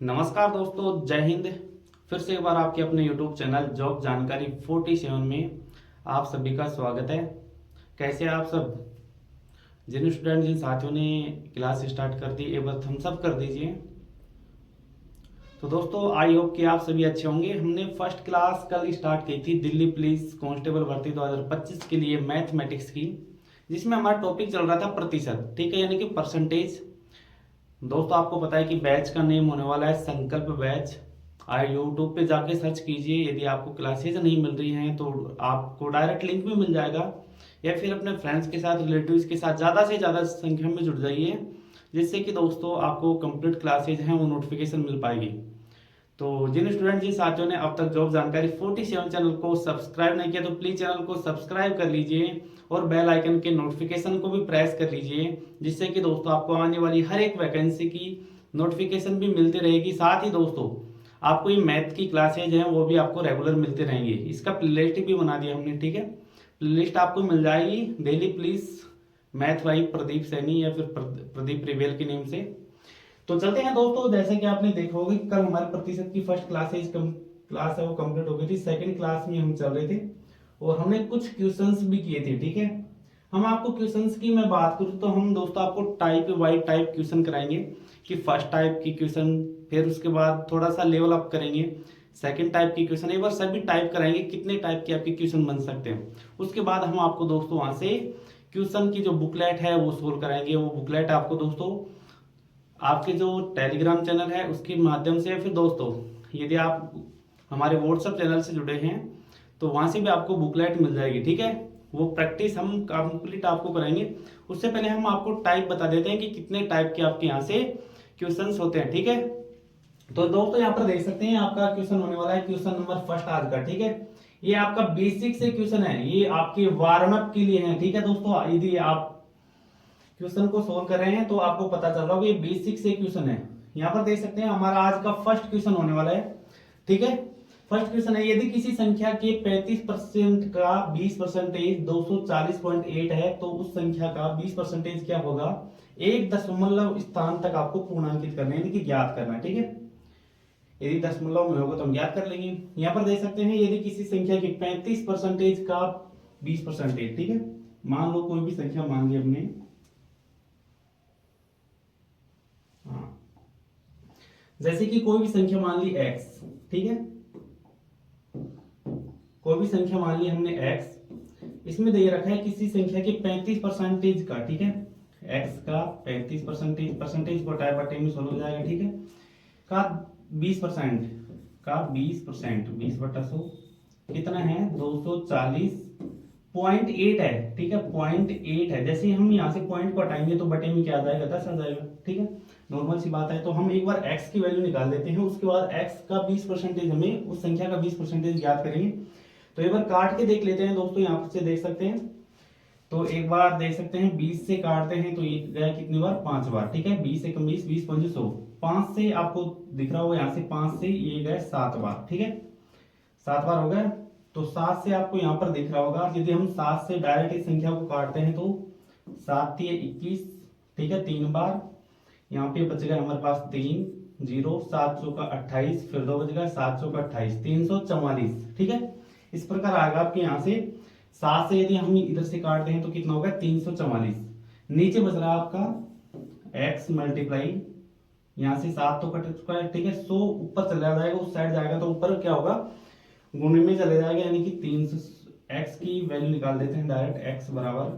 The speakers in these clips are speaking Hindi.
नमस्कार दोस्तों, जय हिंद। फिर से एक बार आपके अपने YouTube चैनल जॉब जानकारी 47 में आप सभी का स्वागत है। कैसे हैं आप सब? जिन स्टूडेंट जिन साथियों ने क्लास स्टार्ट कर दी एक बार थम्स अप कर दीजिए। तो दोस्तों, आई होप कि आप सभी अच्छे होंगे। हमने फर्स्ट क्लास कल स्टार्ट की थी दिल्ली पुलिस कांस्टेबल भर्ती 2025 के लिए मैथमेटिक्स की, जिसमें हमारा टॉपिक चल रहा था प्रतिशत, ठीक है, यानी कि परसेंटेज। दोस्तों, आपको पता है कि बैच का नेम होने वाला है संकल्प बैच। यूट्यूब पे जाके सर्च कीजिए। यदि आपको क्लासेज नहीं मिल रही हैं तो आपको डायरेक्ट लिंक भी मिल जाएगा, या फिर अपने फ्रेंड्स के साथ रिलेटिव्स के साथ ज़्यादा से ज़्यादा संख्या में जुड़ जाइए, जिससे कि दोस्तों आपको कंप्लीट क्लासेज हैं वो नोटिफिकेशन मिल पाएगी। तो जिन स्टूडेंट जिन साथियों ने अब तक जॉब जानकारी 47 चैनल को सब्सक्राइब नहीं किया तो प्लीज चैनल को सब्सक्राइब कर लीजिए और बेल आइकन के नोटिफिकेशन को भी प्रेस कर लीजिए, जिससे कि दोस्तों आपको आने वाली हर एक वैकेंसी की नोटिफिकेशन भी मिलती रहेगी। साथ ही दोस्तों आपको ये मैथ की क्लासेज हैं वो भी आपको रेगुलर मिलते रहेंगे। इसका प्लेलिस्ट भी बना दिया हमने, ठीक है। प्लेलिस्ट आपको मिल जाएगी daily please math by Pradeep Saini या फिर प्रदीप रिवेल के नेम से। तो चलते हैं दोस्तों, जैसे कि आपने देखा होगा कि कल हमारे प्रतिशत की फर्स्ट क्लास है वो कंप्लीट हो गई थी। सेकंड क्लास में हम चल रहे थे और हमने कुछ क्वेश्चंस भी किए थे, ठीक है। हम आपको क्वेश्चंस की मैं बात करूं तो हम दोस्तों आपको टाइप वाई टाइप क्वेश्चन कराएंगे कि फर्स्ट टाइप की क्वेश्चन, फिर उसके बाद थोड़ा सा लेवल अप करेंगे, सेकंड टाइप की क्वेश्चन, एक बार सभी टाइप कराएंगे कितने टाइप के आपके क्वेश्चन बन सकते हैं। उसके बाद हम आपको दोस्तों वहां से क्वेश्चन की जो बुकलेट है वो सोल्व कराएंगे। वो बुकलेट आपको दोस्तों आपके जो टेलीग्राम चैनल है उसके माध्यम से, फिर दोस्तों यदि आप हमारे व्हाट्सएप चैनल से जुड़े हैं तो वहां से भी आपको बुकलेट मिल जाएगी, ठीक है। वो प्रैक्टिस हम कंप्लीट आपको कराएंगे। उससे पहले हम आपको टाइप बता देते हैं कि कितने टाइप के आपके यहाँ से क्वेश्चंस होते हैं, ठीक है। तो दोस्तों यहाँ पर देख सकते हैं आपका क्वेश्चन होने वाला है क्वेश्चन नंबर फर्स्ट आज का, ठीक है। ये आपका बेसिक से क्वेश्चन है, ये आपके वार्म अप के लिए है, ठीक है दोस्तों। यदि आप क्वेश्चन को सोल्व कर रहे हैं तो आपको पता चल रहा होगा ये बेसिक से क्वेश्चन है। यहाँ पर देख सकते हैं हमारा आज का फर्स्ट क्वेश्चन होने वाला है, ठीक है। फर्स्ट क्वेश्चन है, यदि किसी संख्या के 35% का 20% 240.8 है तो उस संख्या का 20% क्या होगा। एक दशमलव स्थान तक आपको पूर्णांकित करना है, यानी कि ज्ञात करना है, ठीक है। यदि दशमलव में होगा तो हम ज्ञात कर लेंगे। यहाँ पर देख सकते हैं यदि किसी संख्या के 35% का 20%, ठीक है। मान लो कोई भी संख्या मान ली हमने, जैसे कि कोई भी संख्या मान ली x, ठीक है। कोई भी संख्या मान ली हमने x, इसमें दे रखा है किसी संख्या के 35% का, ठीक है। x का 35% परसेंटेज को टाइप बटे में सोल्व हो जाएगा, ठीक है। का 20% का 20% 20/100 कितना है 240.8 है, ठीक है। 0.8 है। जैसे हम यहाँ से पॉइंट को हटाएंगे तो बटे में क्या आ जाएगा 10 आ जाएगा, ठीक है। नॉर्मल सी बात है। तो हम एक बार x की वैल्यू निकाल लेते हैं, उसके बाद x का 20% हमें उस संख्या का 20% ज्ञात करेंगे। तो एक बार काट के देख लेते हैं दोस्तों, यहाँ से देख सकते हैं। तो एक बार देख सकते हैं 20 से काटते हैं तो ये गया कितनी बार 5 बार, ठीक है। 20 से 20 20 5 100, 5 से आपको दिख रहा होगा यहाँ से 5 से ये गए 7 बार, ठीक है। 7 बार हो गए। तो 7 से आपको यहाँ पर दिख रहा होगा, यदि हम 7 से डायरेक्ट इस संख्या को काटते हैं तो 7 3 21, ठीक है, 3 बार। यहाँ पे बच गया हमारे पास 3 0, 7 चौका 28, फिर 2 बच गया 7 चौका 28, 344, ठीक है। इस प्रकार आएगा आपके यहाँ से 7 से यदि हम इधर से काटते हैं तो कितना होगा 344। नीचे बच रहा है आपका x मल्टीप्लाई, यहाँ से 7 तो कट चुका है, ठीक है। 100 ऊपर चला जाएगा, उस साइड जाएगा तो ऊपर क्या होगा गुणे में चले जाएगा, यानी कि 300। x की वैल्यू निकाल देते हैं डायरेक्ट, x बराबर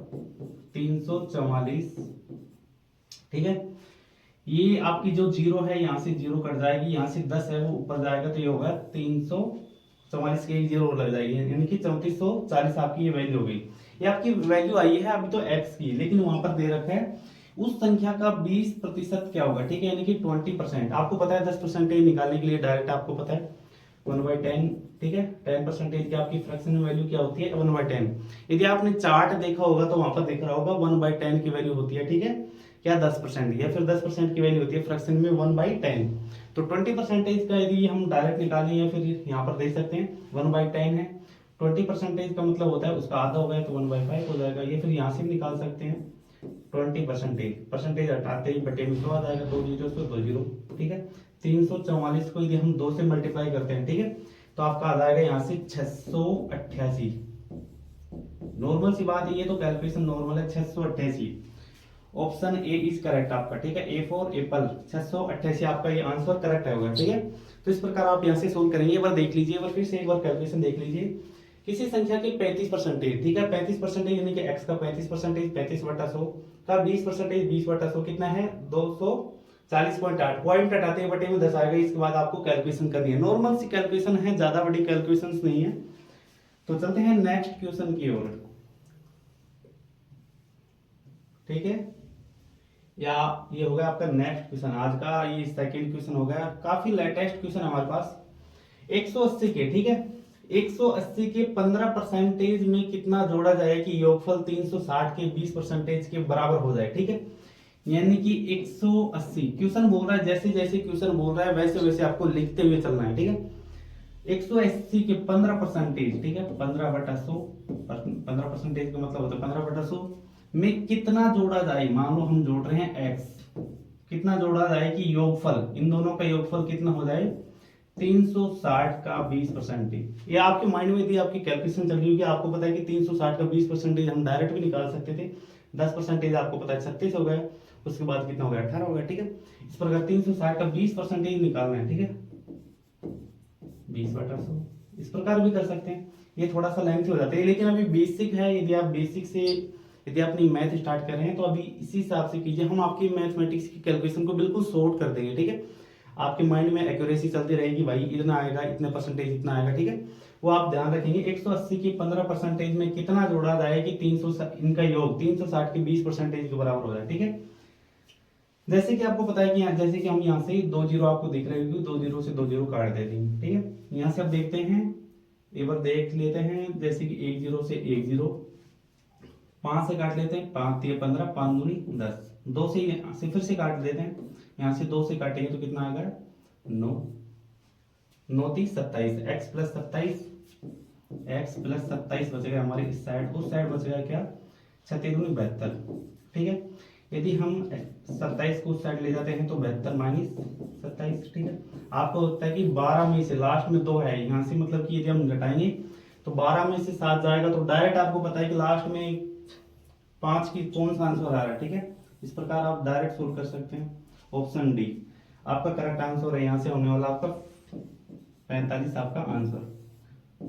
344, ठीक है। ये आपकी जो जीरो है यहाँ से जीरो कट जाएगी, यहाँ से 10 है वो ऊपर जाएगा तो ये होगा 344 के जीरो लग जाएगी, यानी कि 3440 आपकी ये वैल्यू हो गई। ये आपकी वैल्यू आई है अभी तो x की, लेकिन वहां पर दे रखा है उस संख्या का 20% क्या होगा, ठीक है, यानी कि 20%। आपको पता है 10% निकालने के लिए डायरेक्ट आपको पता है 1/10, ठीक है। 10% की आपकी फ्रैक्शन वैल्यू क्या होती है 1/10। यदि आपने चार्ट देखा होगा तो वहां पर दिख रहा होगा 1/10 की वैल्यू होती है, ठीक है, क्या 10%, या फिर 10% की वैल्यू होती है फ्रैक्शन में 1/10। तो 20% का यदि हम डायरेक्ट निकालें या फिर यहाँ पर देख सकते हैं 1/10 है, 20% का मतलब होता है उसका आधा हो गया तो 1/5 हो जाएगा। ये फिर यहाँ से भी निकाल सकते हैं 20%, परसेंटेज हटाते ही बटे में क्या आ जाएगा, 2 जीरो से 2 जीरो, ठीक है। 344 को यदि हम 2 से मल्टीप्लाई करते हैं, ठीक है, तो आपका आ जाएगा यहाँ से 688। नॉर्मल सी बात है, ये तो कैलकुलेशन नॉर्मल है, 688। ऑप्शन ए इज करेक्ट आपका, ठीक है, ए फॉर एप्पल, 688 आपका ये आंसर करेक्ट होगा, ठीक है। तो इस प्रकार आप यहाँ से सोल्व करेंगे। एक बार देख लीजिए, एक बार फिर से एक बार कैलकुलेशन देख लीजिए। किसी संख्या के 35%, ठीक है, 35% यानी कि x का 35%, 35/100 का 20%, 20/100 कितना है, 240.8। पॉइंट हटाते बटे में 10 आएगा। इसके बाद आपको कैलकुलेशन करनी है, नॉर्मल सी कैलकुलेशन है, ज्यादा बड़ी कैलकुलेशन नहीं है। तो चलते हैं नेक्स्ट क्वेश्चन की ओर, ठीक है, या ये हो गया आपका नेक्स्ट क्वेश्चन आज का, ये सेकंड क्वेश्चन हो गया, काफी लेटेस्ट क्वेश्चन हमारे पास। 180 के, ठीक है, 180 के 15% में कितना जोड़ा जाए कि योगफल 360 के 20% के बराबर हो जाए, ठीक है। यानी कि 180 क्वेश्चन बोल रहा है, जैसे जैसे क्वेश्चन बोल रहा है वैसे वैसे आपको लिखते हुए चलना है, ठीक है। 180 के 15%, ठीक है, 15/100, 15% का मतलब होता है 15/100 में कितना जोड़ा जाए। मान लो हम जोड़ रहे हैं x, कितना जोड़ा जाए कि योगफल, इन दोनों का योगफल कितना हो जाए, 360 का 20%। ये आपके माइंड में यदि आपकी कैलकुलेशन चल रही होगी, आपको पता है कि 360 का 20% हम डायरेक्ट भी निकाल सकते थे। 10% आपको पता है 36 हो गया, उसके बाद कितना हो गया, 18 हो गया, ठीक है। इस प्रकार 360 का 20% निकालना है, ठीक है, 20/100। इस प्रकार भी कर सकते हैं, ये थोड़ा सा लेंथी हो जाता है, लेकिन अभी बेसिक है। यदि आप बेसिक से यदि अपनी मैथ स्टार्ट कर रहे हैं तो अभी इसी हिसाब से कीजिए। हम आपकी मैथमेटिक्स की कैलकुलेशन को बिल्कुल शॉर्ट कर देंगे, ठीक है। आपके माइंड में एक्यूरेसी चलती रहेगी, भाई इतना आएगा, इतने परसेंटेज इतना आएगा, ठीक है, वो आप ध्यान रखेंगे। 180 की 15% में कितना जोड़ा जाए कि 300 इनका योग 360 के 20% के बराबर हो जाए, ठीक है। जैसे कि आपको पता है कि जैसे कि हम यहाँ से 2 जीरो आपको दिख रहे होंगे, 2 जीरो से 2 जीरो काट देते हैं, ठीक है। यहाँ से आप देखते हैं, एक बार देख लेते हैं, जैसे कि 1 जीरो से 1 जीरो, 5 से काट लेते हैं, 5 3 15, 5 दूनी 10, 2 से फिर से काट देते हैं, यहाँ से 2 से काटेंगे तो कितना आ गया, 9, 9 30 27, x प्लस 27, x प्लस 27 बचेगा हमारे इस साइड, उस साइड बचेगा क्या, 36 दूनी 72, ठीक है। यदि हम 27 को उस साइड ले जाते हैं तो 72 माइनस 27, ठीक है। आपको होता है कि 12 में से लास्ट में 2 है, यहाँ से मतलब कि यदि हम घटाएंगे तो 12 में से 7 जाएगा, तो डायरेक्ट आपको पता है कि लास्ट में 5 की कौन सा आंसर आ रहा है, ठीक है। इस प्रकार आप डायरेक्ट सोल्व कर सकते हैं। ऑप्शन डी आपका करेक्ट आंसर है, यहाँ से होने वाला आपका 45 आपका आंसर।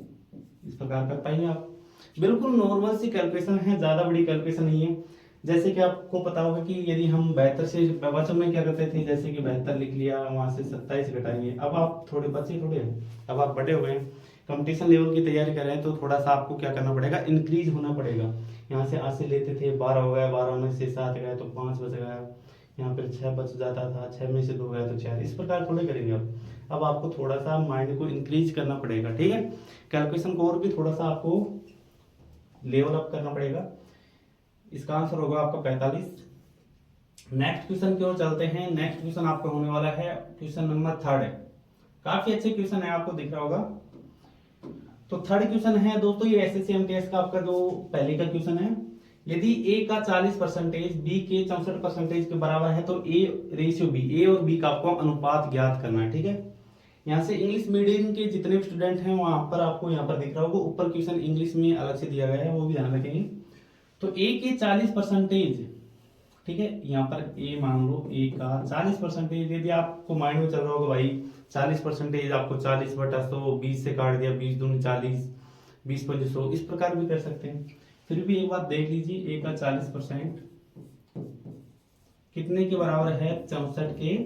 इस प्रकार कर पाएंगे आप, बिल्कुल नॉर्मल सी कैलकुलेशन है, ज्यादा बड़ी कैलकुलेशन नहीं है। जैसे कि आपको पता होगा कि यदि हम 72 से, बचपन में क्या करते थे, जैसे कि 72 लिख लिया, वहां से 27 घटाएंगे। अब आप थोड़े बच्चे थोड़े हैं, अब आप बड़े हो गए, कंपटीशन लेवल की तैयारी कर रहे हैं, तो थोड़ा सा आपको क्या करना पड़ेगा, इंक्रीज होना पड़ेगा। यहाँ से 8 से लेते थे, 12 हो गया, 12 में से 7 गया तो 5 बच गया, यहाँ पर 6 बच जाता था, 6 में से 2 गया तो 4। इस प्रकार थोड़े करेंगे अब आपको थोड़ा सा माइंड को इंक्रीज करना पड़ेगा, ठीक है। कैलकुलेशन को और भी थोड़ा सा आपको लेवल अप करना पड़ेगा। इसका आंसर होगा आपका 45। नेक्स्ट क्वेश्चन की ओर चलते हैं। नेक्स्ट क्वेश्चन आपका होने वाला है क्वेश्चन नंबर 3 है, काफी अच्छे क्वेश्चन है, आपको दिख रहा होगा। तो थर्ड क्वेश्चन है दोस्तों, ये एसएससी एमटीएस का आपका जो पहले का क्वेश्चन है। यदि ए का 40%, बी के 64% के बराबर है तो ए रेशियो बी, ए और बी का आपको अनुपात ज्ञात करना है, ठीक है। यहाँ से इंग्लिश मीडियम के जितने भी स्टूडेंट हैं वहां पर आपको यहाँ पर दिख रहा होगा, ऊपर क्वेश्चन इंग्लिश में अलग से दिया गया है, वो भी ध्यान रखेंगे। तो ए के 40%, ठीक है, यहाँ पर ए मान लो ए का 40%, यदि आपको माइंड में चल रहा होगा भाई 40% आपको 40/100, 20 से काट दिया, 20 दूनी 40, 20 पंजे 100, इस प्रकार भी कर सकते हैं। फिर भी एक बात देख लीजिए, ए का 40% कितने के बराबर है, 64 के,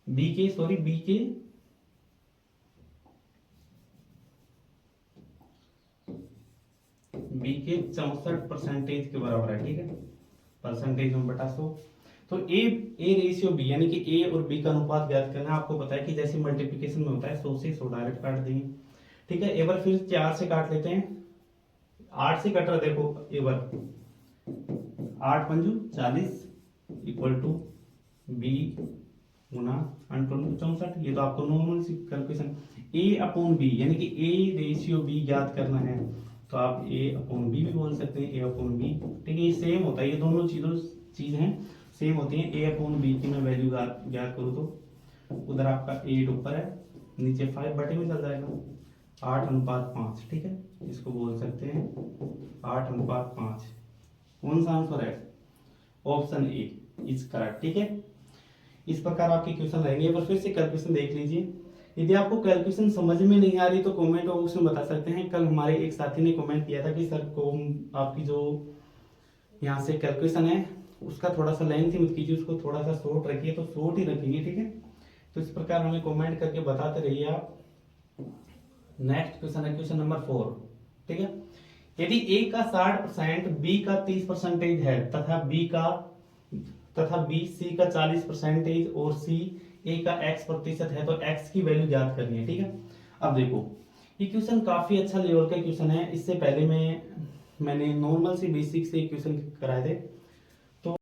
बी के 64% के बराबर है, ठीक है, परसेंटेज में बटा 100। तो ए रेशियो बी यानी कि ए और बी का अनुपात ज्ञात करना है। आपको पता है कि जैसे मल्टीप्लिकेशन में होता है 100 से 100 डायरेक्ट काट देंगे, ठीक है। एक बार फिर 4 से काट लेते हैं, 8 से कट रहा, देखो एक बार 8 पंजू 40 इक्वल टू बी गुना 64। ये तो आपको नॉर्मल सी कैलकुलेशन, ए अपॉन बी यानी कि ए रेशियो बी ज्ञात करना है। तो आप ए अपॉन बी भी बोल सकते हैं, ए अपॉन बी। ठीक है, ये सेम होता है, ये दोनों चीज़ हैं सेम होती हैं। ए अपॉन बी की मैं वैल्यू ज्ञात करूँ तो उधर आपका 8 ऊपर है, नीचे 5 बटे में चल जाएगा, 8:5। ठीक है, इसको बोल सकते हैं 8:5। कौन सा आंसर है? Option A is correct. ठीक है, इस प्रकार आपके क्वेश्चन रहेंगे। एक बार फिर से कैलकुलेशन देख लीजिए। यदि आपको कैलकुलेशन समझ में नहीं आ रही तो कमेंट बॉक्स में बता सकते हैं। कल हमारे एक साथी ने कमेंट किया था कि सर को आपकी जो यहाँ से कैलकुलेशन है उसका थोड़ा सा लेंथ मत कीजिए, उसको थोड़ा सा शॉर्ट रखिए, तो शॉर्ट ही रखेंगे। ठीक है, तो इस प्रकार हमें कमेंट करके बताते रहिए आप। नेक्स्ट क्वेश्चन है क्वेश्चन नंबर 4। ठीक है, यदि ए का 60%, बी का 30% है तथा बी सी का 40% और सी ए का x% है, तो x की वैल्यू ज्ञात करनी है। ठीक है, अब देखो ये क्वेश्चन काफी अच्छा लेवल का क्वेश्चन है। इससे पहले मैंने नॉर्मल से बेसिक से क्वेश्चन कराए थे। तो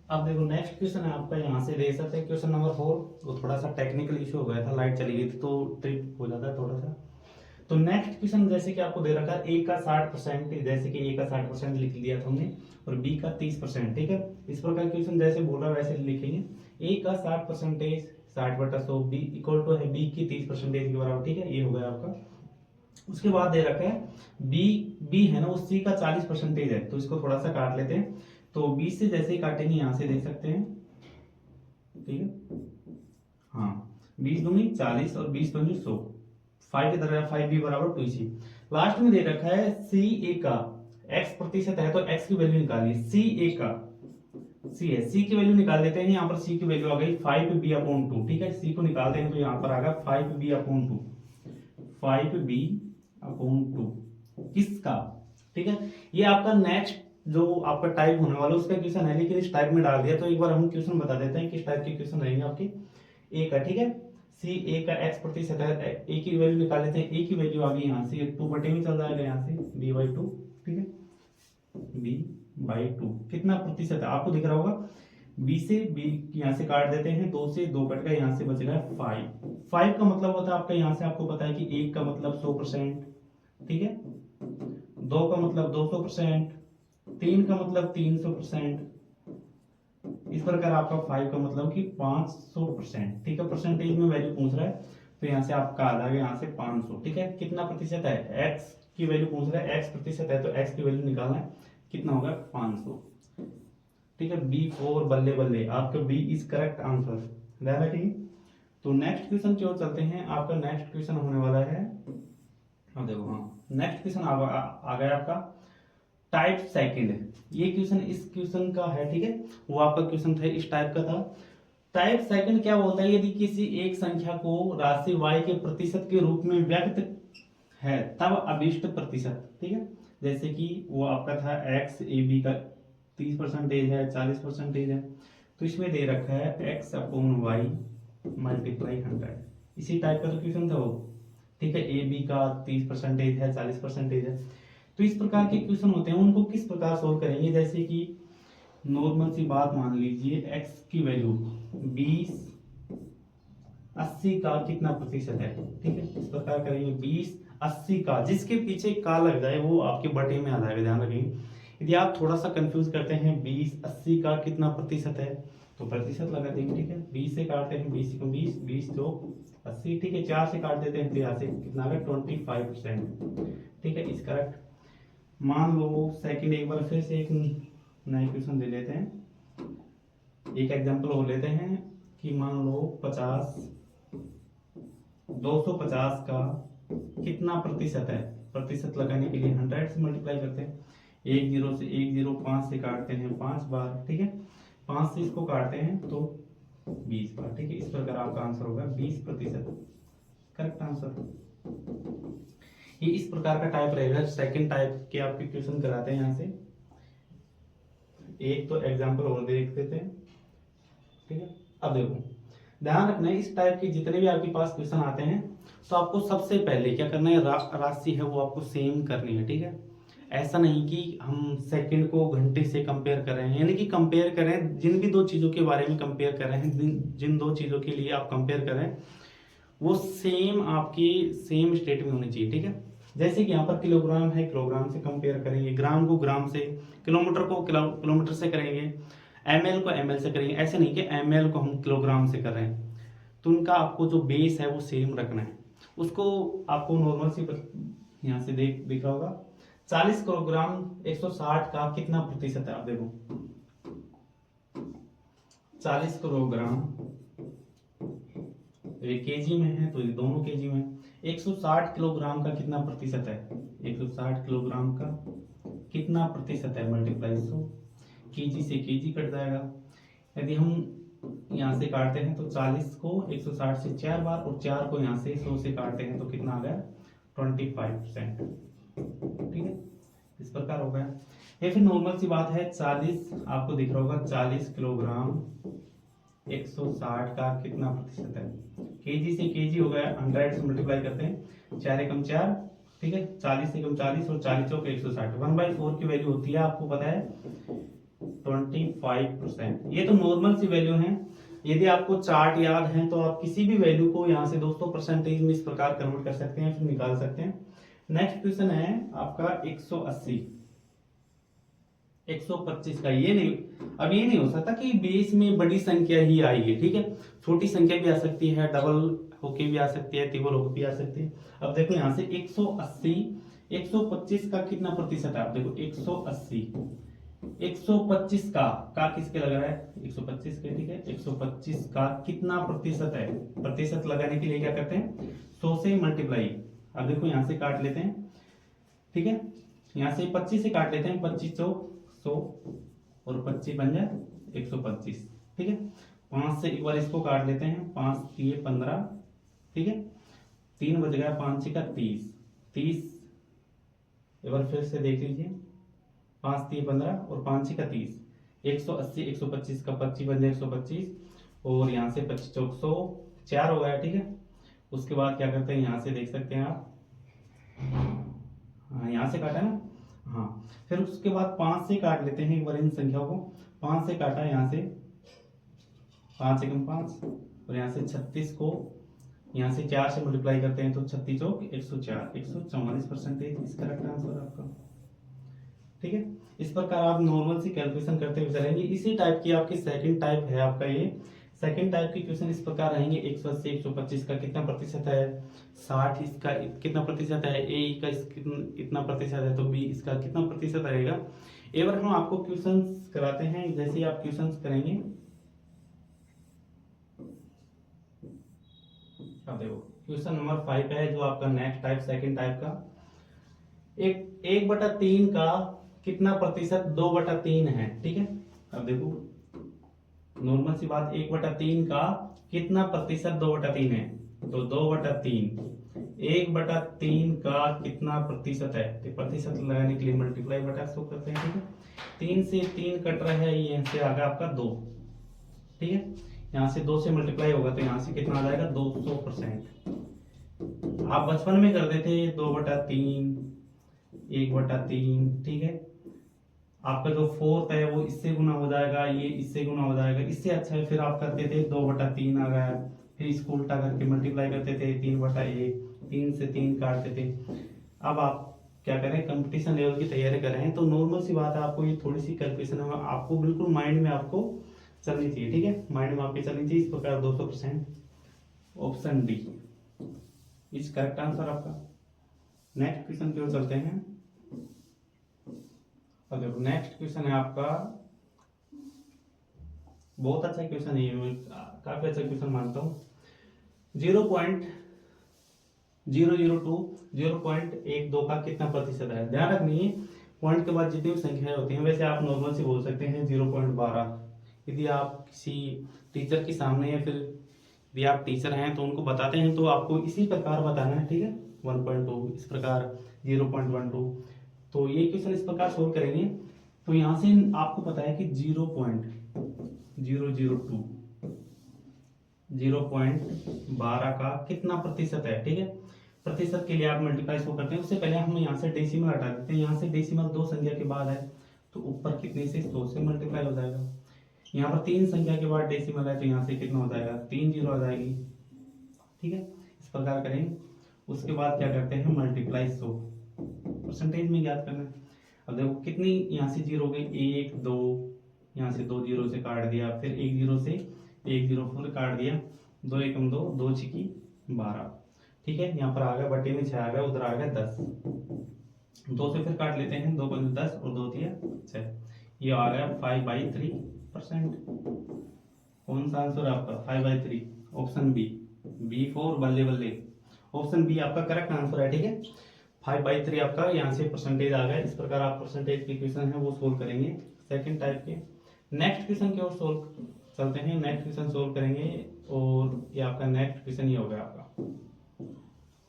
अब देखो नेक्स्ट क्वेश्चन है आपका, यहाँ से ले सकते हैं क्वेश्चन नंबर 4। वो थोड़ा सा टेक्निकल इशू हो गया था, लाइट चली गई थी तो ट्रिप हो जाता है थोड़ा सा। तो नेक्स्ट क्वेश्चन जैसे कि आपको दे रखा है ए का 60%, जैसे कि ए का 60% लिख दिया था हमने, और बी का 30%। ठीक है, इस प्रकार क्वेश्चन जैसे बोल रहा है वैसे लिखेंगे। ए का 60%, 60/100, बी इक्वल टू है बी की 30% के बराबर। ठीक है, ये हो गया आपका। उसके बाद दे रखा है बी है ना, वो सी का 40% है, तो इसको थोड़ा सा काट लेते हैं। तो 20 से जैसे ही काटेंगे यहां से दे सकते हैं। ठीक है, हाँ, 20 दूनी 40 और 20 दूनी 100, 5 इधर है, 5b बराबर 2c। लास्ट में दे रखा है सी ए का x% है, तो x की वैल्यू निकालिए। सी ए का सी है, सी की वैल्यू निकाल देते हैं। यहाँ पर सी की वैल्यू आ गई 5b/2। ठीक है, सी को निकालते हैं तो यहाँ पर आ गया 5b/2, 5b/2 किसका? ठीक है, ये आपका नेक्स्ट जो आपका टाइप होने वाला उसका क्वेश्चन है, लेकिन इस टाइप में डाल दिया। तो एक बार हम क्वेश्चन बता देते हैं किस टाइप के क्वेश्चन रहेंगे आपके। ए का, ठीक है, सी ए का x% है, ए की वैल्यू निकाल लेते हैं। ए की वैल्यू आ गई यहाँ से 2 बटे में चल जाएगा, यहाँ से b/2। ठीक है, b/2 कितना प्रतिशत है आपको दिख रहा होगा। b से b यहाँ से काट देते हैं, 2 से 2 कट गया, यहाँ से बच गया 5 का मतलब होता है आपका, यहाँ से आपको पता है कि 1 का मतलब 100%। ठीक है, 2 का मतलब 200%, 3 का मतलब 300%। इस प्रकार आपका 5 का मतलब कि 500%। ठीक है, परसेंटेज में वैल्यू पूछ रहा है, तो यहाँ से आपका आ जाएगा यहाँ से 500। ठीक है, कितना प्रतिशत है, x की वैल्यू पूछ रहा है, x% है, तो x की वैल्यू निकालना है, कितना होगा 500। ठीक है, B4 बल्ले बल्ले, आपका B इज करेक्ट आंसर, ध्यान रखिए। तो नेक्स्ट क्वेश्चन की ओर चलते हैं। आपका नेक्स्ट क्वेश्चन होने वाला है, अब देखो, हाँ, नेक्स्ट क्वेश्चन आ गया आपका टाइप सेकंड। ये क्वेश्चन इस क्वेश्चन का है। ठीक है, वो आपका क्वेश्चन था इस टाइप का था। टाइप सेकंड क्या बोलता है, यदि किसी एक संख्या को राशि y के प्रतिशत के रूप में व्यक्त है तब अभिष्ट प्रतिशत। ठीक है, जैसे कि वो आपका था x ए बी का 30% है, 40% है, तो इसमें दे रखा है x/y × 100। इसी टाइप का तो क्वेश्चन था वो। ठीक है, ए बी का 30% है, 40% है, तो इस प्रकार के क्वेश्चन होते हैं, उनको किस प्रकार सोल्व करेंगे। जैसे कि नॉर्मल सी बात मान लीजिए, x की वैल्यू 20, 80 का कितना प्रतिशत है। ठीक है, इस प्रकार करेंगे 20, 80 का, जिसके पीछे का लग जाए वो आपके बटे में आ जाएगा, ध्यान रखेंगे। यदि आप थोड़ा सा कंफ्यूज करते हैं 20, 80 का कितना प्रतिशत है, तो प्रतिशत लगा देंगे। ठीक है, 20 से काटते हैं, 20 को 20, 20 तो 80। ठीक है, 4 से काट देते हैं, तो यहाँ से कितना आ गया 25%। ठीक है, इस करेक्ट। मान लो सेकंड, एक बार फिर से एक नया क्वेश्चन ले लेते हैं। एक एग्जांपल और लेते हैं कि मान लो 250 का कितना प्रतिशत है। प्रतिशत लगाने के लिए 100 से मल्टीप्लाई करते हैं, 10 से 105 से काटते हैं 5 बार। ठीक है, 5 से इसको काटते हैं तो 20 बार। ठीक है, इस प्रकार आपका आंसर होगा 20%, करेक्ट आंसर। ये इस प्रकार का टाइप रहेगा। सेकंड टाइप के आपके क्वेश्चन कराते हैं यहाँ से। एक तो एग्जांपल और देख देते हैं। ठीक है, अब देखो ध्यान रखना है, इस टाइप के जितने भी आपके पास क्वेश्चन आते हैं तो आपको सबसे पहले क्या करना है, राशि है वो आपको सेम करनी है। ठीक है, ऐसा नहीं कि हम सेकंड को घंटे से कंपेयर कर रहे हैं, यानी कि कंपेयर करें जिन भी दो चीजों के बारे में कंपेयर कर रहे हैं, जिन दो चीजों के लिए आप कंपेयर कर रहे हैं वो सेम आपकी सेम स्टेट में होनी चाहिए, ठीक है। जैसे कि यहाँ पर किलोग्राम है, किलोग्राम से कंपेयर करेंगे, ग्राम को ग्राम से, किलोमीटर को किलोमीटर से करेंगे, ml को ml से करेंगे। ऐसे नहीं कि ml को हम किलोग्राम से कर रहे हैं। तो उनका आपको जो बेस है वो सेम रखना है। उसको आपको नॉर्मल सी यहाँ से दिख रहा होगा 40 किलोग्राम 160 का कितना प्रतिशत है। आप देखो 40 किलोग्राम, ये केजी में है तो ये दोनों केजी में। 160 किलोग्राम का कितना प्रतिशत है, 160 किलोग्राम का कितना प्रतिशत है, मल्टीप्लाई 100, केजी से केजी कट जाएगा। यदि हम यहाँ से काटते हैं तो 40 को 160 से 4 बार और 4 को यहाँ से 100 से काटते हैं तो कितना आ गया 25%, ठीक है। इस प्रकार हो गया। ये फिर नॉर्मल सी बात है 40, आपको दिख रहा होगा 40 किलोग्राम 160 का कितना प्रतिशत है, केजी से केजी हो गया, 100 से मल्टीप्लाई करते हैं, 4 एकम 4, ठीक है, 40 एकम 40 और 40 चौक 160, 1/4 की वैल्यू होती है, आपको पता है 25%। ये तो नॉर्मल सी वैल्यू है। यदि आपको चार्ट याद है तो आप किसी भी वैल्यू को यहाँ से दोस्तों परसेंटेज में इस प्रकार कन्वर्ट कर सकते हैं, फिर निकाल सकते हैं। नेक्स्ट क्वेश्चन है आपका 180, 125 का। ये नहीं, अब ये नहीं हो सकता कि बेस में बड़ी संख्या ही आएगी, ठीक है, छोटी संख्या भी आ सकती है, डबल होके भी आ सकती है, ट्रिपल होके भी आ सकती है। अब देखो यहाँ से 180, 125 का कितना प्रतिशत है। आप देखो 180, 125 का किसके लग रहा है, 125 के, ठीक है, 125 का कितना प्रतिशत है। प्रतिशत लगाने के लिए क्या करते हैं 100 से मल्टीप्लाई। अब देखो यहाँ से काट लेते हैं, ठीक है, यहाँ से 25 से काट लेते हैं, 25 चौक 100 और 25 बन जाए 125, ठीक है। 5 से एक बार इसको काट लेते हैं, 5 3 15, ठीक है, 3 बच गया, 5 6 का 30, 30 एक बार फिर से देख लीजिए, 5 3 15 और 5 6 का 30, 180 125 का 25 बन जाए 125 और यहाँ से 25 चौक 100, 4 हो गया, ठीक है। उसके बाद क्या करते हैं, यहाँ से देख सकते हैं आप, हाँ यहाँ से काटा ना, हाँ, फिर उसके बाद 5 से काट लेते हैं एक बार इन संख्याओं को, 5 से काटा, यहाँ से 5 एकम 5 और यहाँ से 36 को यहाँ से 4 से मल्टीप्लाई करते हैं तो 36 चौक 104, 144% इस करेक्ट आंसर आपका, ठीक है। इस प्रकार आप नॉर्मल सी कैलकुलेशन करते हुए चलेंगे। इसी टाइप की आपकी सेकंड टाइप है आपका, ये सेकंड टाइप के क्वेश्चन इस प्रकार रहेंगे। 180 125 का कितना प्रतिशत है, 60 इसका कितना प्रतिशत है, ए का इतना प्रतिशत है, तो बी इसका कितना प्रतिशत रहेगा। एक बार हम आपको क्वेश्चन कराते हैं, जैसे ही आप क्वेश्चन करेंगे, अब देखो क्वेश्चन नंबर 5 है जो आपका नेक्स्ट टाइप सेकंड टाइप का, 1/3 का कितना प्रतिशत 2/3 है, ठीक है। अब देखो नॉर्मल सी बात, 1/3 का कितना प्रतिशत 2/3 है, तो 2/3, 1/3 का कितना प्रतिशत है, तो प्रतिशत लगाने के लिए मल्टीप्लाई बटा 100 करते हैं, ठीक है। 3 से 3 कट रहा है, ये से आ गया आपका 2, ठीक है, यहाँ से 2 से मल्टीप्लाई होगा तो यहाँ से कितना आ जाएगा 200%। आप बचपन में करते थे 2/3, 1/3, ठीक है। आपका जो फोर्थ है वो इससे गुना हो जाएगा, ये इससे गुना हो जाएगा, इससे अच्छा है फिर आप करते थे 2/3 आ गया, फिर इसको उल्टा करके मल्टीप्लाई करते थे 3/1, 3 से 3 काटते थे। अब आप क्या करें, कंपटीशन लेवल की तैयारी कर रहे हैं तो नॉर्मल सी बात है, आपको ये थोड़ी सी कैलकुलेशन है आपको बिल्कुल माइंड में आपको चलनी चाहिए, ठीक है, माइंड में आपके चलनी चाहिए। इस प्रकार 200%, option D is correct answer आपका। नेक्स्ट क्वेश्चन की ओर चलते हैं। और देखो नेक्स्ट क्वेश्चन है आपका, बहुत अच्छा क्वेश्चन है, मैं काफी अच्छा क्वेश्चन मानता हूँ। 0.002 0.12 का कितना प्रतिशत है। ध्यान रखनी पॉइंट के बाद जितनी भी संख्याएं होती हैं, वैसे आप नॉर्मल से बोल सकते हैं 0.12। यदि आप किसी टीचर के सामने या फिर यदि आप टीचर हैं तो उनको बताते हैं तो आपको इसी प्रकार बताना है, ठीक है, 1.2 इस प्रकार 0.12। तो ये क्वेश्चन इस प्रकार सोल्व करेंगे तो यहाँ से आपको पता है कि 0.002 0.12 का कितना प्रतिशत है, ठीक है। प्रतिशत के लिए आप मल्टीप्लाई शो करते हैं, उससे पहले हम यहाँ से डेसिमल हटा देते हैं। यहाँ से डेसिमल 2 संख्या के बाद है तो ऊपर कितने से 100 से मल्टीप्लाई हो जाएगा। यहाँ पर 3 संख्या के बाद डेसिमल है तो यहाँ से कितना हो जाएगा 3 जीरो आ जाएगी, ठीक है। प्रकार करेंगे। उसके बाद क्या करते हैं, मल्टीप्लाई 100 परसेंटेज में ज्ञात करना है। अब देखो कितनी यहाँ से जीरो हो गई, 1 2, यहाँ से 2 जीरो से काट दिया, फिर 1 जीरो से 1 जीरो फिर काट दिया, 2 एकम 2, 2 छिकी 12, ठीक है। यहाँ पर आ गया बटे में 6 आ गया, उधर आ गया 10, 2 से फिर काट लेते हैं, 2 पंच 10 और 2 तिया 6, ये आ गया 5/3%। कौन सा आंसर है आपका 5/3? ऑप्शन बी, B4 बल्ले बल्ले, ऑप्शन बी आपका करेक्ट आंसर है, ठीक है। 5/3 आपका यहाँ से परसेंटेज आ गया। इस प्रकार आप परसेंटेज के क्वेश्चन है वो सोल्व करेंगे सेकंड टाइप के। नेक्स्ट क्वेश्चन की ओर सोल्व चलते हैं, नेक्स्ट क्वेश्चन सोल्व करेंगे और ये आपका नेक्स्ट क्वेश्चन ये हो गया आपका,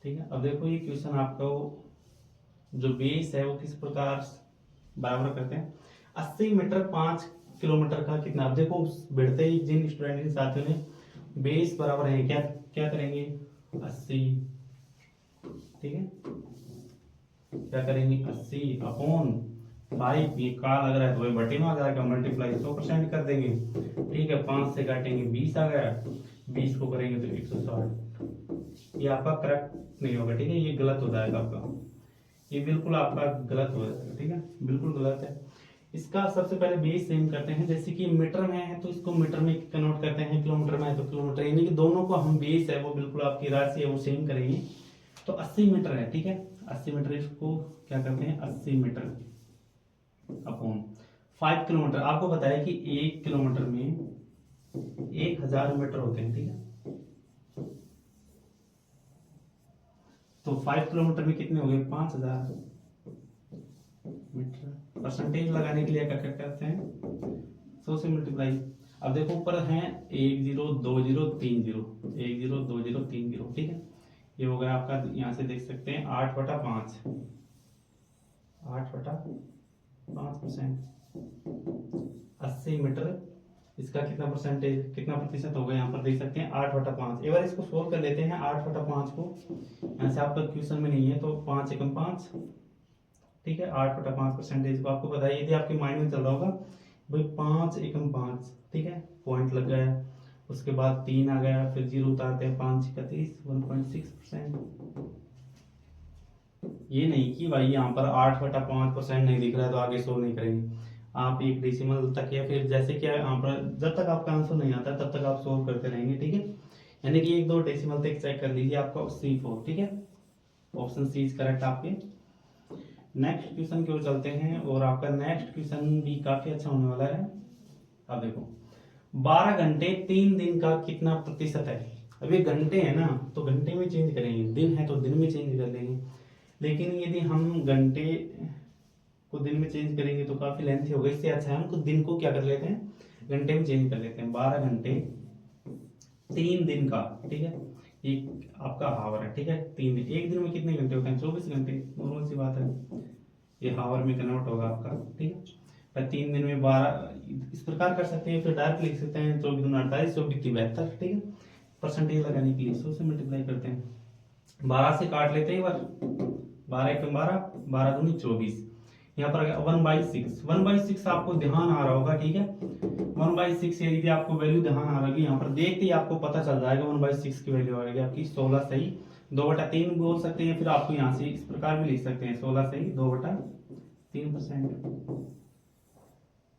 ठीक है। अब देखो ये क्वेश्चन आपका जो बेस है वो किस प्रकार बराबर करते हैं, 80 मीटर 5 किलोमीटर का कितना। अब देखो बढ़ते ही जिन स्टूडेंट के साथियों ने बेस बराबर है, क्या क्या करेंगे 80, ठीक है, क्या करेंगे 80/5, ये का लग रहा है तो बटे में आ जाएगा, मल्टीप्लाई 100% कर देंगे, ठीक है। 5 से काटेंगे 20 आ गया, 20 को करेंगे तो 160। ये आपका करेक्ट नहीं होगा, ठीक है, ये गलत हो जाएगा आपका, ये बिल्कुल आपका गलत हो जाएगा, ठीक है, बिल्कुल गलत है। इसका सबसे पहले बेस सेम करते हैं, जैसे कि मीटर में है तो इसको मीटर में कन्वर्ट करते हैं, किलोमीटर में है तो किलोमीटर, यानी कि दोनों को हम बेस है वो बिल्कुल आपकी राशि है वो सेम करेंगे। तो 80 मीटर है, ठीक है, 80 मीटर, इसको क्या करते हैं 80 मीटर अपॉन 5 किलोमीटर। आपको बताया कि 1 किलोमीटर में 1000 मीटर होते हैं, ठीक है। तो 5 किलोमीटर में कितने हो गए 5000 मीटर। परसेंटेज लगाने के लिए क्या करते हैं 100 से मल्टीप्लाई। अब देखो ऊपर है 1 0 2 0 3 0, 1 0 2 0 3 0, ठीक है। ये हो गया आपका, यहाँ से देख सकते हैं 8/5, 8/5%, 80 मीटर, इसका कितना परसेंटेज कितना प्रतिशत होगा यहाँ पर देख सकते हैं 8/5। एक बार इसको सोल्व कर लेते हैं 8/5 को, यहाँ से आपका क्वेश्चन में नहीं है तो 5 एकम 5, ठीक है। 8/5 परसेंटेज को आपको बताइए, यदि आपके माइंड में चल रहा होगा भाई 5 एकम 5, ठीक है, पॉइंट लग गया, उसके बाद 3 आ गया, फिर 0 उतारते हैं, 5 31 1.6%। ये नहीं कि भाई यहाँ पर 8/5% नहीं दिख रहा है तो आगे सोल्व नहीं करेंगे। आप एक डेसिमल तक या फिर जैसे कि यहाँ पर जब तक आपका आंसर नहीं आता तब तक आप सोल्व करते रहेंगे, ठीक है। यानी कि 1 2 डेसिमल तक चेक कर लीजिए, आपका C4, ठीक है, ऑप्शन सी इज करेक्ट आपके। नेक्स्ट क्वेश्चन की ओर चलते हैं और आपका नेक्स्ट क्वेश्चन भी काफी अच्छा होने वाला है। अब देखो 12 घंटे 3 दिन का कितना प्रतिशत है। अब ये घंटे है ना तो घंटे में चेंज करेंगे, दिन है तो दिन में चेंज कर लेंगे, लेकिन यदि हम घंटे को दिन में चेंज करेंगे तो काफी लेंथी होगा, इससे अच्छा है हम दिन को क्या कर लेते हैं घंटे में चेंज कर लेते हैं। 12 घंटे 3 दिन का, ठीक है, ये आपका हावर है, ठीक है। 3 दिन, एक दिन में कितने घंटे होते हैं 24 घंटे, नॉर्मल सी बात है, ये हावर में कन्वर्ट होगा आपका, ठीक है। 3 दिन में 12 इस प्रकार कर सकते हैं, फिर डायरेक्ट लिख सकते हैं 24 दूनी 48, 24 72, ठीक है। परसेंटेज लगाने के लिए 100 से मल्टीप्लाई करते हैं, 12 से काट लेते हैं, 12 एकम 12, 12 दूनी 24, यहाँ पर 1/6, 1/6 आपको ध्यान आ रहा होगा, ठीक है। 1/6 यदि आपको वैल्यू ध्यान आ रही है, यहाँ पर देखते ही आपको पता चल जाएगा 1/6 की वैल्यू आएगी आपकी 16 सही 2/3 बोल सकते हैं, फिर आपको यहाँ से इस प्रकार भी लिख सकते हैं 16 सही 2/3%,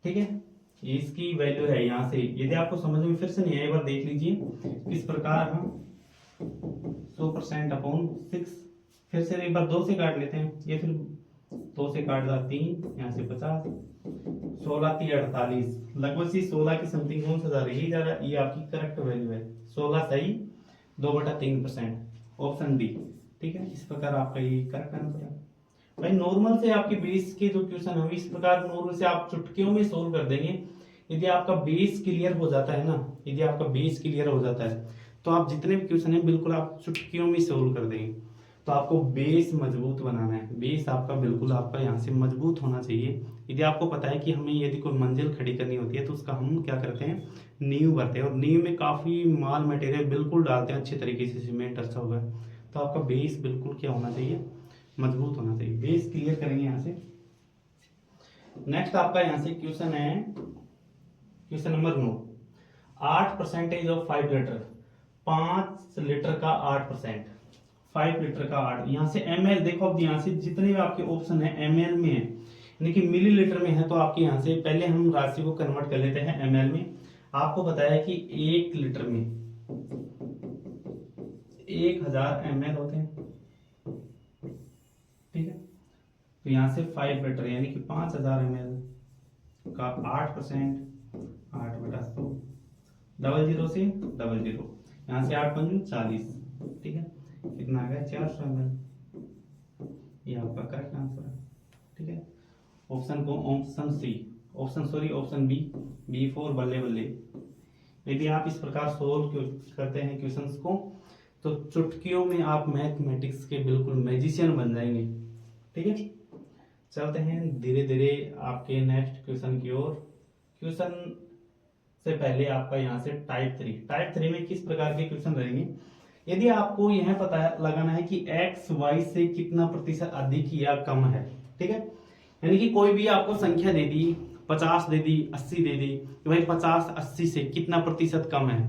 ठीक है। इसकी वैल्यू है यहाँ से, यदि आपको समझ में फिर से नहीं है एक बार देख लीजिए किस प्रकार हम 100%/6, फिर से एक बार 2 से काट लेते हैं, ये फिर 2 से काट दिया 3, यहाँ से 50, 16 3 48, लगभग सी 16 की समथिंग कौन सा जा रही है, जा रहा है, ये आपकी करेक्ट वैल्यू है 16 सही 2/3%, ऑप्शन डी, ठीक है। इस प्रकार आपका ये करेक्ट आंसर है। भाई नॉर्मल से आपके बेस के जो क्वेश्चन है इस प्रकार नॉर्मल से आप चुटकियों में सोल्व कर देंगे। यदि आपका बेस क्लियर हो जाता है ना, यदि आपका बेस क्लियर हो जाता है तो आप जितने भी क्वेश्चन है बिल्कुल आप चुटकियों में सोल्व कर देंगे। तो आपको बेस मजबूत बनाना है, बेस आपका बिल्कुल आपका यहाँ से मजबूत होना चाहिए। यदि आपको पता है कि हमें यदि कोई मंजिल खड़ी करनी होती है तो उसका हम क्या करते हैं नींव भरते हैं, और नींव में काफी माल मटेरियल बिल्कुल डालते हैं अच्छे तरीके से, सीमेंट अच्छा होगा, तो आपका बेस बिल्कुल क्या होना चाहिए मजबूत होना चाहिए। बेस क्लियर करेंगे यहाँ से। नेक्स्ट आपका यहाँ से क्वेश्चन है question number 9, 8% of 5 litre, 5 litre का 8%, 5 लीटर का 8, यहाँ से ml देखो, अब यहाँ से जितने भी आपके ऑप्शन है ml में है, यानी कि मिलीलीटर में है, तो आपके यहाँ से पहले हम राशि को कन्वर्ट कर लेते हैं ml में। आपको बताया कि 1 लीटर में 1000 ml होते हैं, ठीक है। तो यहाँ से 5 लीटर यानी कि 5000 ml का 8%, 8/100, 00 से 00, यहाँ से 8 पंजू 40, ठीक है। कितना आ गया 400 ml, ये आपका करेक्ट आंसर है, ठीक है। ऑप्शन बी 4 बल्ले बल्ले। यदि आप इस प्रकार सोल्व करते हैं क्वेश्चंस को, तो चुटकियों में आप मैथमेटिक्स के बिल्कुल मैजिशियन बन जाएंगे, ठीक है। चलते हैं धीरे धीरे आपके नेक्स्ट क्वेश्चन की ओर। क्वेश्चन से पहले आपका यहाँ से टाइप 3 में किस प्रकार के क्वेश्चन रहेंगे। यदि आपको यह पता लगाना है कि x y से कितना प्रतिशत अधिक या कम है, ठीक है। यानी कि कोई भी आपको संख्या दे दी, 50 दे दी, 80 दे दी, कि भाई 50 80 से कितना प्रतिशत कम है,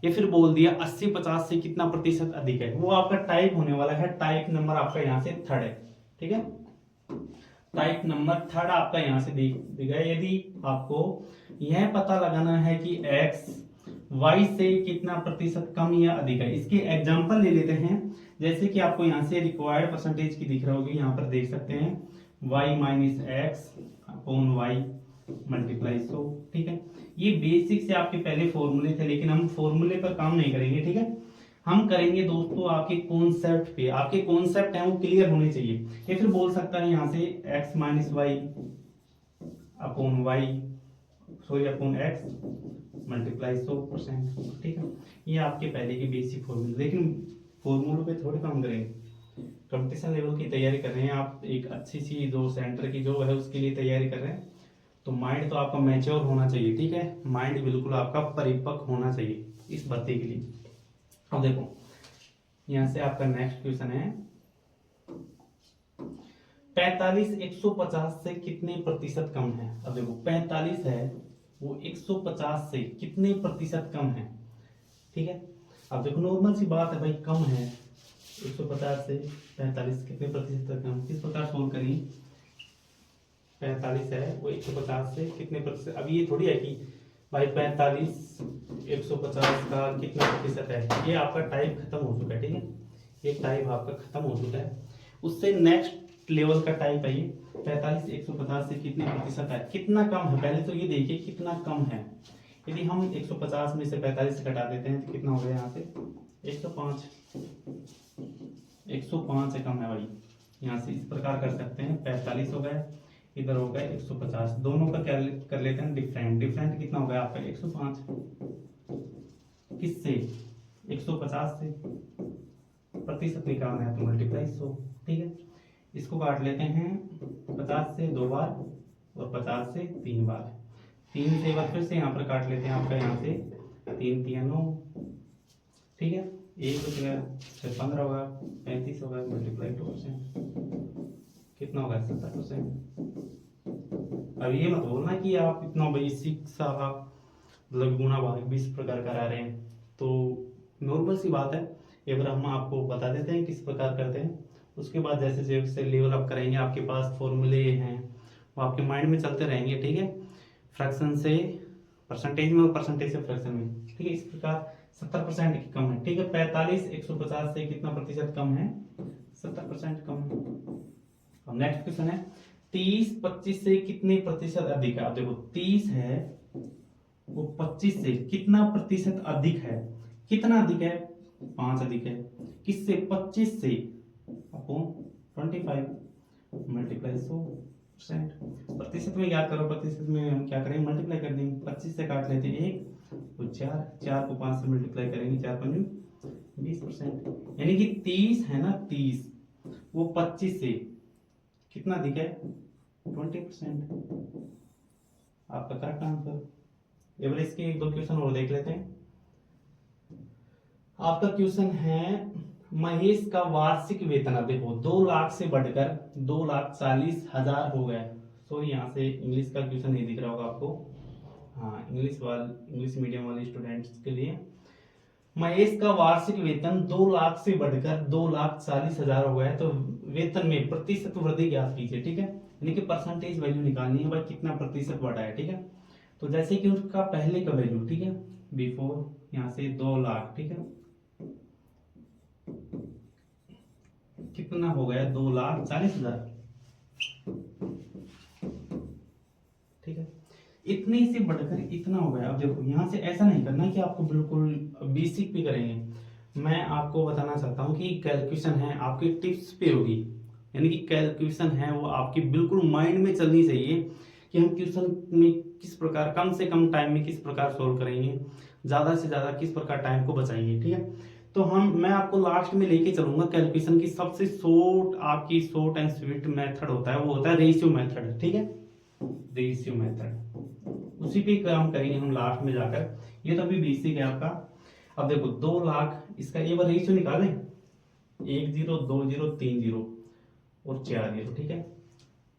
या फिर बोल दिया 80 50 से कितना प्रतिशत अधिक है, वो आपका टाइप होने वाला है। टाइप नंबर आपका यहाँ से 3rd है, ठीक है। टाइप नंबर 3rd आपका यहाँ से दिया है। यदि आपको यह पता लगाना है कि x y से कितना प्रतिशत कम या अधिक है, इसके एग्जांपल ले लेते हैं। जैसे कि आपको यहाँ से रिक्वायर्ड परसेंटेज की दिख रहा होगी, यहाँ पर देख सकते हैं y - x upon y multiply 100, ठीक है। ये बेसिक से आपके पहले फॉर्मूले थे, लेकिन हम फॉर्मूले पर काम नहीं करेंगे, ठीक है। हम करेंगे दोस्तों आपके कॉन्सेप्ट पे। आपके कॉन्सेप्ट है वो क्लियर होने चाहिए। या फिर बोल सकता है यहाँ से x - y upon x multiply 100%, ठीक है। ये आपके पहले के बेसिक फॉर्मूले, लेकिन फॉर्मूलों पे थोड़े काम करेंगे। कंपटीशन लेवल की तैयारी कर रहे हैं आप, एक अच्छी सी जो सेंटर की जो है उसके लिए तैयारी कर रहे हैं, तो माइंड तो आपका मैच्योर होना चाहिए, ठीक है। माइंड बिल्कुल आपका परिपक्व होना चाहिए इस भर्ती के लिए। अब देखो यहां से आपका नेक्स्ट क्वेश्चन है 45 150 से कितने प्रतिशत कम है। अब देखो 45 है वो 150 से कितने प्रतिशत कम है, ठीक है। अब देखो नॉर्मल सी बात है भाई, कम है 150 से 45 कितने प्रतिशत तक कम, किस प्रकार सोल्व करिए। 45 है वो 150 से कितने प्रतिशत, अब ये थोड़ी है कि भाई 45 150 का कितना प्रतिशत है, ये आपका टाइप खत्म हो चुका है, ठीक है। ये टाइप आपका खत्म हो चुका है। उससे नेक्स्ट लेवल का टाइप है ये 45 150 से कितने प्रतिशत है, कितना कम है। पहले तो ये देखिए कितना कम है। यदि हम 150 में से 45 से घटा देते हैं तो कितना हो गया, यहाँ से 105 से कम है भाई। यहाँ से इस प्रकार कर सकते हैं, 45 हो गया, इधर हो गया 150, दोनों का क्या कर लेते हैं डिफरेंट कितना हो गया आपका 105, किससे 150 से, प्रतिशत निकालना है तो मल्टीप्लाई 100, ठीक है। इसको काट लेते हैं 50 से 2 बार और 50 से 3 बार, 3 से एक बार फिर से यहाँ पर काट लेते हैं आपका, यहाँ से 3 3 9, ठीक है। 1 बच गया, फिर 15 होगा, 35 होगा, मल्टीप्लाई 2%, कितना होगा 70%। अब ये मत बोलना कि आप इतना बेसिक सा मतलब गुणा भाग भी इस प्रकार करा रहे हैं, तो नॉर्मल सी बात है। एक बार हम आपको बता देते हैं किस प्रकार करते हैं, उसके बाद जैसे जैसे लेवल अप करेंगे आपके पास फॉर्मूले हैं वो आपके माइंड में चलते रहेंगे, ठीक है। फ्रैक्शन से परसेंटेज में और परसेंटेज से फ्रैक्शन में, ठीक है। इस प्रकार 70% कम है, ठीक है। 45 150 से कितना प्रतिशत कम है, 70% कम है। अब नेक्स्ट क्वेश्चन है 30 25 से कितने प्रतिशत अधिक है। अब देखो 30 है वो 25 से कितना प्रतिशत अधिक है, कितना अधिक है 5 अधिक है, किससे 25 से अपॉन 25 मल्टीप्लाई 100%। प्रतिशत में याद करो, प्रतिशत में हम क्या करेंगे मल्टीप्लाई कर देंगे, 25 से काट लेते हैं 1 तो 4 को 5 से मल्टीप्लाई करेंगे, 4 5 20%, यानी कि 30 है ना 30 वो 25 से कितना अधिक है 20%, आपका करेक्ट आंसर। एवरेज इसके 1 2 क्वेश्चन और देख लेते हैं। आपका क्वेश्चन है महेश का वार्षिक वेतन, देखो 2 लाख से बढ़कर 2,40,000 हो गया। सॉरी यहाँ से इंग्लिश का क्वेश्चन नहीं दिख रहा होगा आपको, हाँ इंग्लिश मीडियम वाले स्टूडेंट्स के लिए महेश का वार्षिक वेतन 2 लाख से बढ़कर 2,40,000 हो गया है, तो वेतन में प्रतिशत वृद्धि ज्ञात कीजिए। ठीक है, यानी कि परसेंटेज वैल्यू निकालनी है भाई, कितना प्रतिशत बढ़ा है। ठीक है, तो जैसे कि उसका पहले का वैल्यू, ठीक है, बिफोर, यहाँ से 2 लाख, ठीक है, कितना हो गया 2,40,000। ठीक है, इतने से बढ़कर इतना हो गया। अब देखो यहाँ से ऐसा नहीं करना कि आपको बिल्कुल बेसिक भी करेंगे। मैं आपको बताना चाहता हूँ कि कैलकुलेशन है आपकी टिप्स पे होगी, यानी कि कैलकुलेशन है वो आपकी बिल्कुल माइंड में चलनी चाहिए कि हम क्वेश्चन में किस प्रकार कम से कम टाइम में किस प्रकार सोल्व करेंगे, ज्यादा से ज्यादा किस प्रकार टाइम को बचाएंगे। ठीक है, तो मैं आपको लास्ट में लेके चलूंगा कैलकुलेशन की सबसे शॉर्ट एंड स्वीट मेथड होता है, वो होता है रेशियो मेथड। ठीक है, रेशियो मेथड, उसी पे काम करेंगे हम लास्ट में जाकर। ये तो अभी बेसिक है आपका। अब देखो 2 लाख, इसका ये बार रेशियो निकालें, 1 0 2 0 3 0 और 4 0। ठीक है,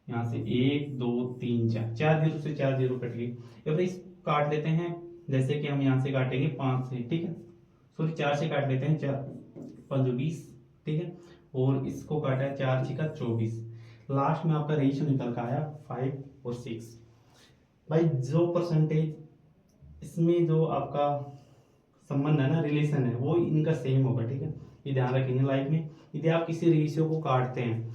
यहाँ से 1 2 3 4, 4 0 से 4 0 कट गई। अब इस काट लेते हैं, जैसे कि हम यहाँ से काटेंगे 5 से, ठीक है, सॉरी 4 से काट लेते हैं, 4 5 20, ठीक है, और इसको काटा है 4 6 24। लास्ट में आपका रेशियो निकल कर आया 5 और 6। भाई जो परसेंटेज इसमें जो आपका संबंध है ना, रिलेशन है, वो इनका सेम होगा। ठीक है, ये ध्यान रखेंगे लाइफ में। यदि आप किसी रेशियो को काटते हैं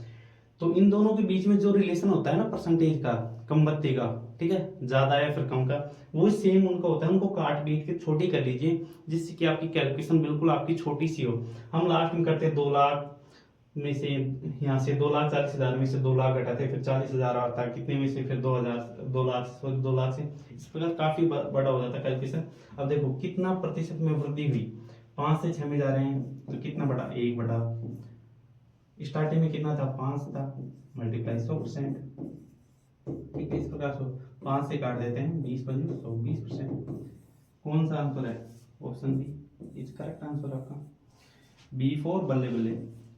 तो इन दोनों के बीच में जो रिलेशन होता है ना परसेंटेज का, कम बत्ती का, ठीक है, ज्यादा या फिर कम का, वो सेम उनका होता है। उनको काट पीट के छोटी कर लीजिए, जिससे कि आपकी कैलकुलेशन बिल्कुल आपकी छोटी सी हो। हम लास्ट में करते हैं 2 लाख में से, यहाँ से 2,40,000 में से 2 लाख घटाते, फिर 40,000 आता है, कितने में से फिर 2 लाख से, इस प्रकार काफी बड़ा हो जाता है कैलकुलेशन। अब देखो कितना प्रतिशत में वृद्धि हुई, 5 से 6 में जा रहे हैं तो कितना बढ़ा, 1 बढ़ा। स्टार्टिंग में कितना था, 5 था, मल्टीप्लाई 100%। ठीक है, इस प्रकार से 5 से काट देते हैं, 20 बन 100, 20%। कौन सा आंसर है, option B is correct answer आपका, B4 बल्ले बल्ले।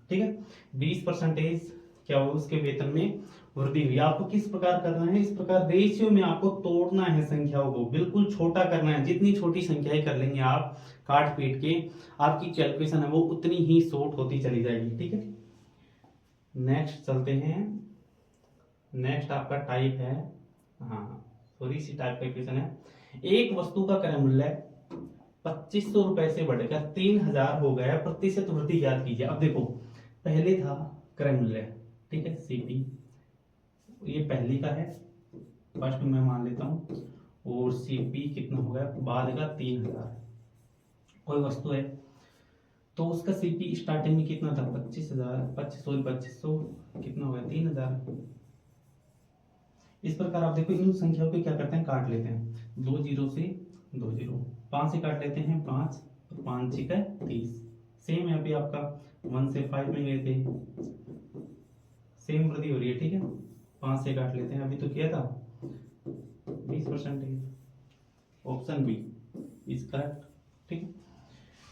ठीक है, 20% क्या हो उसके वेतन में वृद्धि हुई। आपको किस प्रकार करना है, इस प्रकार रेशियो में आपको तोड़ना है संख्याओं को, बिल्कुल छोटा करना है। जितनी छोटी संख्याएं कर लेंगे आप काट पीट के, आपकी कैलकुलेशन है वो उतनी ही शॉर्ट होती चली जाएगी। ठीक है, नेक्स्ट चलते हैं। नेक्स्ट आपका टाइप है, हाँ सॉरी, इसी टाइप का क्वेश्चन है। एक वस्तु का क्रय मूल्य 2500 रुपए से बढ़कर 3,000 हो गया, प्रतिशत वृद्धि ज्ञात कीजिए। अब देखो पहले था क्रय मूल्य, ठीक है, सीपी, ये पहली का है, फर्स्ट में मान लेता हूं, और सीपी कितना हो गया बाद का 3,000। कोई वस्तु है तो उसका सीपी स्टार्टिंग में कितना था, 2500 कितना हो गया 3,000। इस प्रकार आप देखो इन संख्याओं को क्या करते हैं, काट लेते हैं, 2 0 से 2 0, 5 से काट लेते हैं 5, तो 5 6 30। सेम यहाँ पे आपका 1 से 5 में गए थे, सेम वृद्धि हो रही है। ठीक है, 5 से काट लेते हैं, अभी तो किया था 20%, ऑप्शन बी इज करेक्ट। ठीक है,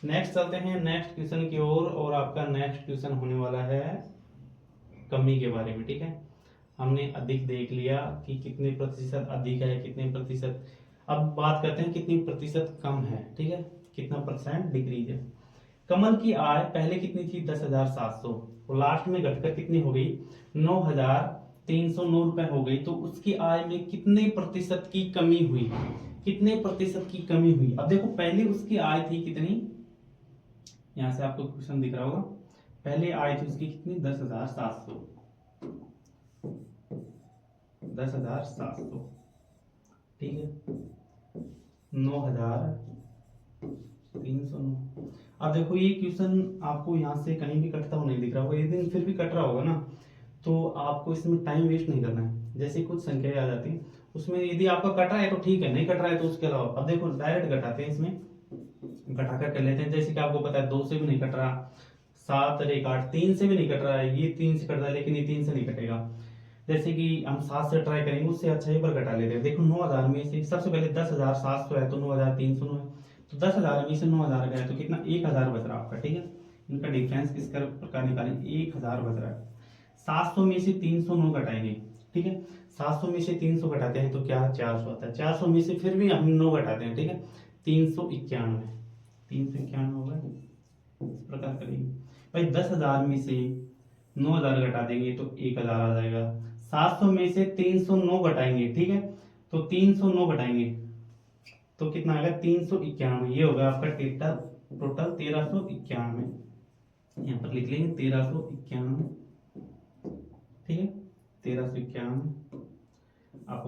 नेक्स्ट चलते हैं नेक्स्ट क्वेश्चन की ओर, और आपका नेक्स्ट क्वेश्चन होने वाला है कमी के बारे में। ठीक है, हमने अधिक देख लिया कि कितने प्रतिशत अधिक है, कितने प्रतिशत, अब बात करते हैं कितनी प्रतिशत कम है। ठीक है, कितना परसेंट डिक्रीज है। कमल की आय पहले कितनी थी, 10,700, और लास्ट में घटकर कितनी हो गई, 9,309 रुपए हो गई। तो उसकी आय में कितने प्रतिशत की कमी हुई, कितने प्रतिशत की कमी हुई। अब देखो पहले उसकी आय थी कितनी, यहां से आपको क्वेश्चन दिख रहा होगा, पहले आय थी उसकी कितनी, 10,700, 10,700, ठीक है, 9,309। अब देखो ये क्वेश्चन आपको यहाँ से कहीं भी कटता हुआ नहीं दिख रहा होगा, यदि फिर भी कट रहा होगा ना, तो आपको इसमें टाइम वेस्ट नहीं करना है। जैसे कुछ संख्याएं आ जाती हैं उसमें, यदि आपका कट रहा है तो ठीक है, नहीं कट रहा है तो उसके अलावा, अब देखो डायरेक्ट घटाते हैं, इसमें घटाकर कर लेते हैं। जैसे कि आपको पता है 2 से भी नहीं कट रहा, 7 और 1 8, 3 से भी नहीं कट रहा है, ये 3 से कट रहा है, लेकिन ये 3 से नहीं कटेगा। जैसे कि हम 7 से ट्राई करेंगे, उससे अच्छा एक बार घटा लेते हैं। देखो 9,000 में से सबसे पहले 10,700 है तो 9,309 है, तो 10,000 में से 9,000 गया तो कितना, 1,000 बच रहा आपका। ठीक है, इनका डिफरेंस किस प्रकार निकालें, 1,000 बच रहा है। 700 में से 309 घटाएंगे, ठीक है, 700 में से 300 घटाते हैं तो क्या 400 आता है, 400 में से फिर भी हम 9 घटाते हैं, ठीक है, 391, 391 होगा, इस प्रकार करेंगे भाई। 10,000 में से 9,000 घटा देंगे तो 1,000 आ जाएगा। 700 में से 309 घटाएंगे, ठीक है, तो 309 घटाएंगे तो कितना आएगा 391। ये होगा आपका टोटल 1391। यहाँ पर लिख लेंगे 1391, ठीक है, 1391। अब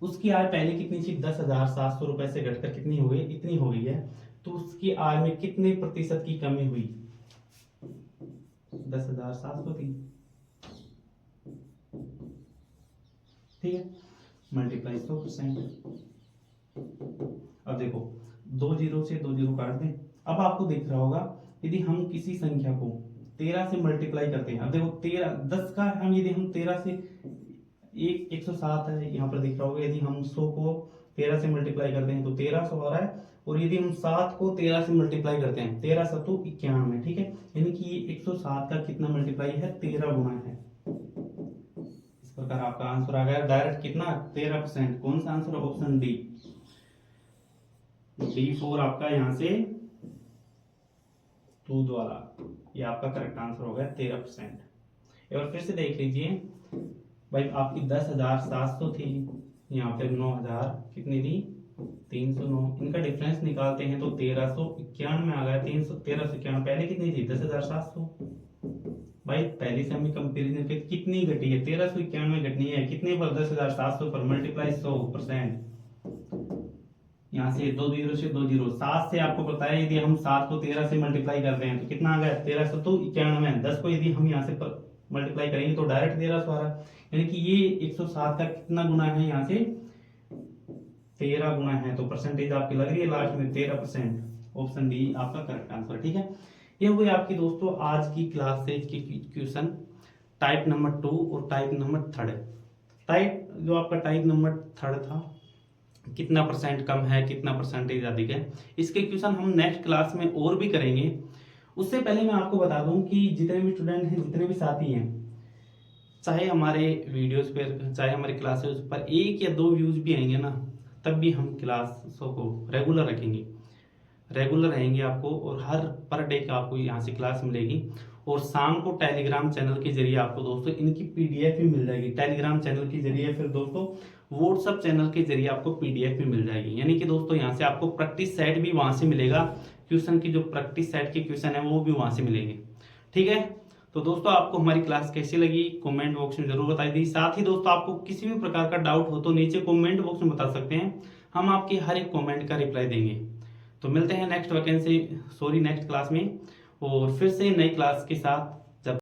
उसकी आय पहले कितनी थी, 10,700 रुपए से घटकर कितनी हो गई, इतनी हो गई है। तो उसकी आय में कितने प्रतिशत की कमी हुई, 10,700 थी, ठीक है, मल्टीप्लाई 100%। अब देखो 2 जीरो से 2 जीरो काट दें। अब आपको दिख रहा होगा यदि हम किसी संख्या को 13 से मल्टीप्लाई करते हैं, अब देखो 13 10 का हम यदि हम 13 से 107 है, यहाँ पर दिख रहा होगा, यदि हम 100 को 13 से मल्टीप्लाई करते हैं तो 1300 आ रहा है। और यदि हम 7 को 13 से मल्टीप्लाई करते हैं, 13 7 91, ठीक है, यानी कि ये 107 का कितना मल्टीप्लाई है, 13 गुना है। इस प्रकार आपका आंसर आ गया डायरेक्ट कितना, 13%। कौन सा आंसर, ऑप्शन डी, D4 आपका यहाँ से 2 द्वारा, ये आपका करेक्ट आंसर हो गया 13%। और फिर से देख लीजिए भाई, आपकी 10,700 थी, यहाँ पे 9,000 कितनी थी, 309। इनका डिफरेंस निकालते हैं तो 1391 में आ गया। 1391 पहले कितनी थी, 10,700। भाई पहले से हमें कंपेरिजन पे कितनी घटी है, 1391 घटनी है, कितने पर, 10,700 पर, मल्टीप्लाई 100%। यहाँ से 2 जीरो से 2 जीरो, 7 से आपको पता है यदि हम 7 को 13 से मल्टीप्लाई करते हैं तो कितना आ गया, 1391। 10 को यदि हम यहाँ से मल्टीप्लाई करेंगे तो डायरेक्ट 1300 आ रहा है, यानी कि ये 107 का कितना गुना है, यहाँ से 13 गुना है। तो परसेंटेज आपकी लग रही है लास्ट में 13%। ऑप्शन डी आपका करेक्ट आंसर, ठीक है। ये हुई आपकी दोस्तों आज की क्लास से के क्वेश्चन टाइप नंबर 2 और टाइप नंबर 3। टाइप जो आपका टाइप नंबर 3 था, कितना परसेंट कम है, कितना परसेंटेज अधिक है, इसके क्वेश्चन हम नेक्स्ट क्लास में और भी करेंगे। उससे पहले मैं आपको बता दूं कि जितने भी स्टूडेंट हैं, जितने भी साथी हैं, चाहे हमारे वीडियोस पर, चाहे हमारे क्लासेस पर 1 या 2 व्यूज भी आएंगे ना, तब भी हम क्लासों को रेगुलर रखेंगे, रेगुलर रहेंगे आपको, और हर पर डे का आपको यहाँ से क्लास मिलेगी। और शाम को टेलीग्राम चैनल के जरिए आपको दोस्तों इनकी पीडीएफ भी मिल जाएगी, टेलीग्राम चैनल के जरिए, फिर दोस्तों व्हाट्सएप चैनल के जरिए आपको पीडीएफ भी मिल जाएगी। यानी कि दोस्तों यहाँ से आपको प्रैक्टिस सेट भी वहां से मिलेगा, क्वेश्चन की जो प्रैक्टिस सेट के क्वेश्चन है वो भी वहां से मिलेंगे, ठीक है। तो दोस्तों आपको हमारी क्लास कैसी लगी कमेंट बॉक्स में जरूर बताइए दी। साथ ही दोस्तों आपको किसी भी प्रकार का डाउट हो तो नीचे कमेंट बॉक्स में बता सकते हैं, हम आपके हर एक कमेंट का रिप्लाई देंगे। तो मिलते हैं नेक्स्ट क्लास में, और फिर से नई क्लास के साथ।